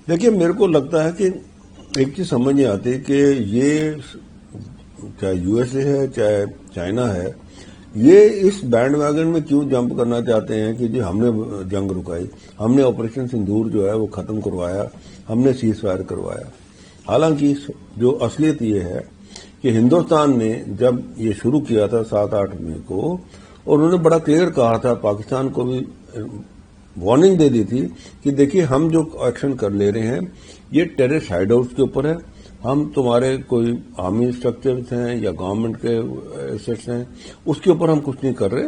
دیکھیے میرے کو لگتا ہے کہ ایک چیز سمجھ نہیں آتی کہ یہ چاہے یو ایس اے ہے چاہے چائنا ہے، یہ اس بینڈ ویگن میں کیوں جمپ کرنا چاہتے ہیں کہ جی ہم نے جنگ رکائی، ہم نے آپریشن سندور جو ہے وہ ختم کروایا، ہم نے سیز فائر کروایا. حالانکہ جو اصلیت یہ ہے کہ ہندوستان نے جب یہ شروع کیا تھا 7-8 مئی کو، اور انہوں نے بڑا کلیئر کہا تھا، پاکستان کو بھی وارننگ دے دی تھی کہ دیکھیے ہم جو ایکشن کر لے رہے ہیں یہ ٹیررسٹ ہائیڈ آؤٹس کے اوپر ہے، ہم تمہارے کوئی آرمی اسٹرکچرز ہیں یا گورنمنٹ کے ایسٹس ہیں اس کے اوپر ہم کچھ نہیں کر رہے.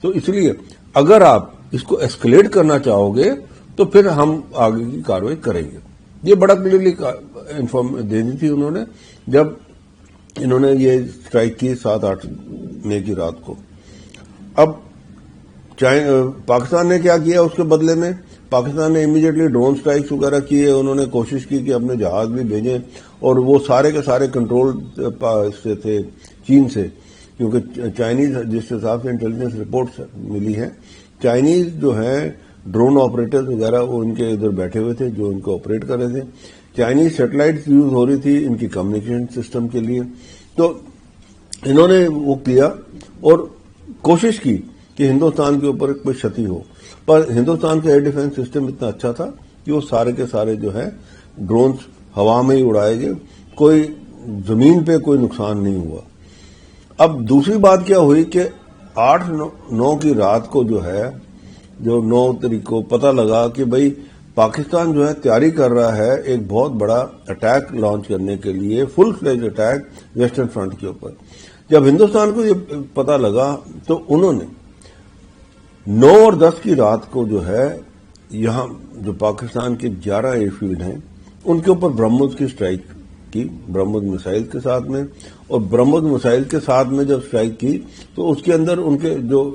تو اس لیے اگر آپ اس کو ایسکلیٹ کرنا چاہو گے تو پھر ہم آگے کی کاروائی کریں گے. یہ بڑا کلیئرلی انفارم دے دی تھی انہوں نے جب انہوں نے یہ اسٹرائک کی 7-8 مئی کی رات کو. اب پاکستان نے کیا کیا اس کے بدلے میں؟ پاکستان نے امیڈیٹلی ڈرون اسٹرائکس وغیرہ کیے، انہوں نے کوشش کی کہ اپنے جہاز بھی بھیجیں، اور وہ سارے کے سارے کنٹرول سے تھے چین سے، کیونکہ چائنیز جس حساب سے انٹیلیجنس رپورٹس ملی ہیں، چائنیز جو ہیں ڈرون آپریٹرز وغیرہ وہ ان کے ادھر بیٹھے ہوئے تھے جو ان کو آپریٹ کر رہے تھے. چائنیز سیٹلائٹس یوز ہو رہی تھی ان کی کمیونیکیشن سسٹم کے لیے. تو انہوں نے وہ کیا اور کوشش کی کہ ہندوستان کے اوپر کوئی چھتی ہو، پر ہندوستان کا ایئر ڈیفنس سسٹم اتنا اچھا تھا کہ وہ سارے کے سارے جو ہے ڈرونز ہوا میں ہی اڑائے گئے، کوئی زمین پہ کوئی نقصان نہیں ہوا. اب دوسری بات کیا ہوئی کہ 8-9 کی رات کو جو ہے جو 9 تاریخ کو پتہ لگا کہ بھئی پاکستان جو ہے تیاری کر رہا ہے ایک بہت بڑا اٹیک لانچ کرنے کے لیے، فل فلیج اٹیک ویسٹرن فرنٹ کے اوپر. جب ہندوستان کو یہ پتہ لگا تو انہوں نے 9 اور 10 کی رات کو جو ہے یہاں جو پاکستان کے 11 ایئر فیلڈ ہیں ان کے اوپر برہموس کی اسٹرائک کی، برہموس میسائل کے ساتھ میں. اور برہموس میسائل کے ساتھ میں جب اسٹرائک کی تو اس کے اندر ان کے جو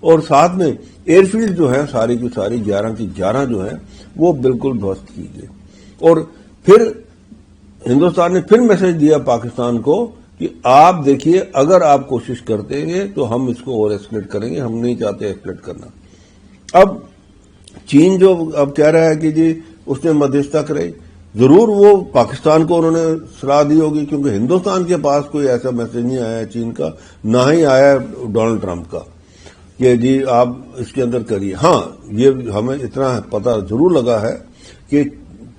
اور ساتھ میں ایئر فیلڈ جو ہے ساری کی ساری 11 کی 11 جو ہے وہ بالکل دھوست کی گئی. اور پھر ہندوستان نے پھر میسج دیا پاکستان کو کہ آپ دیکھیے اگر آپ کوشش کرتے ہیں تو ہم اس کو اور ایسکلیٹ کریں گے، ہم نہیں چاہتے ایسکلیٹ کرنا. اب چین جو اب کہہ رہا ہے کہ جی اس نے مدھیستہ کرائی، ضرور وہ پاکستان کو انہوں نے صلاح دی ہوگی، کیونکہ ہندوستان کے پاس کوئی ایسا میسج نہیں آیا ہے چین کا، نہ ہی آیا ہے ڈونلڈ ٹرمپ کا کہ جی آپ اس کے اندر کریے. ہاں یہ ہمیں اتنا پتہ ضرور لگا ہے کہ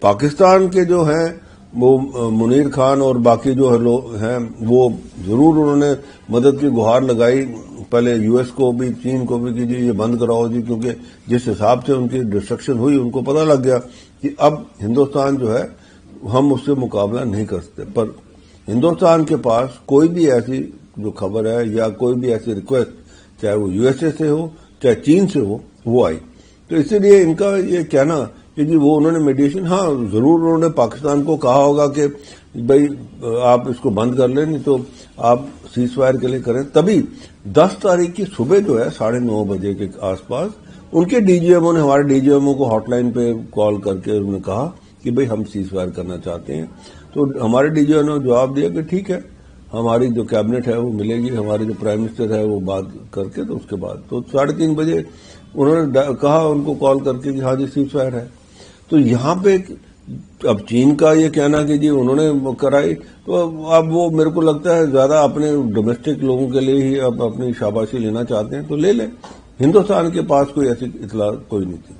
پاکستان کے جو ہیں وہ منیر خان اور باقی جو لوگ ہیں وہ ضرور انہوں نے مدد کی گہار لگائی، پہلے یو ایس کو بھی چین کو بھی کہ جی یہ بند کراؤ جی، کیونکہ جس حساب سے ان کی ڈسٹرکشن ہوئی ان کو پتہ لگ گیا کہ اب ہندوستان جو ہے ہم اس سے مقابلہ نہیں کر سکتے. پر ہندوستان کے پاس کوئی بھی ایسی جو خبر ہے یا کوئی بھی ایسی ریکویسٹ چاہے وہ یو ایس اے سے ہو چاہے چین سے ہو وہ آئی. تو اسی لیے ان کا یہ کہنا کہ جی وہ انہوں نے میڈیشن، ہاں ضرور انہوں نے پاکستان کو کہا ہوگا کہ بھائی آپ اس کو بند کر لیں، نہیں تو آپ سیز فائر کے لیے کریں. تبھی 10 تاریخ کی صبح جو ہے 9:30 بجے کے آس پاس ان کے ڈی جی ایم او نے ہمارے ڈی جی ایم او کو ہاٹ لائن پہ کال کر کے انہوں نے کہا کہ بھئی ہم سیز فائر کرنا چاہتے ہیں. تو ہمارے ڈی جی ایم نے جواب دیا کہ ٹھیک ہے، ہماری جو کیبنٹ ہے وہ ملے گی، ہمارے جو پرائم منسٹر ہے وہ بات کر کے، تو اس کے بعد تو 3:30 بجے انہوں نے کہا ان کو کال کر کے کہ ہاں جی سیز فائر ہے. تو یہاں پہ اب چین کا یہ کہنا کہ جی انہوں نے کرائی، تو اب وہ میرے کو لگتا ہے زیادہ اپنے ڈومیسٹک لوگوں کے لیے ہی اب اپنی شاباشی لینا چاہتے ہیں تو لے لیں. ہندوستان کے پاس کوئی ایسی اطلاع کوئی نہیں تھی.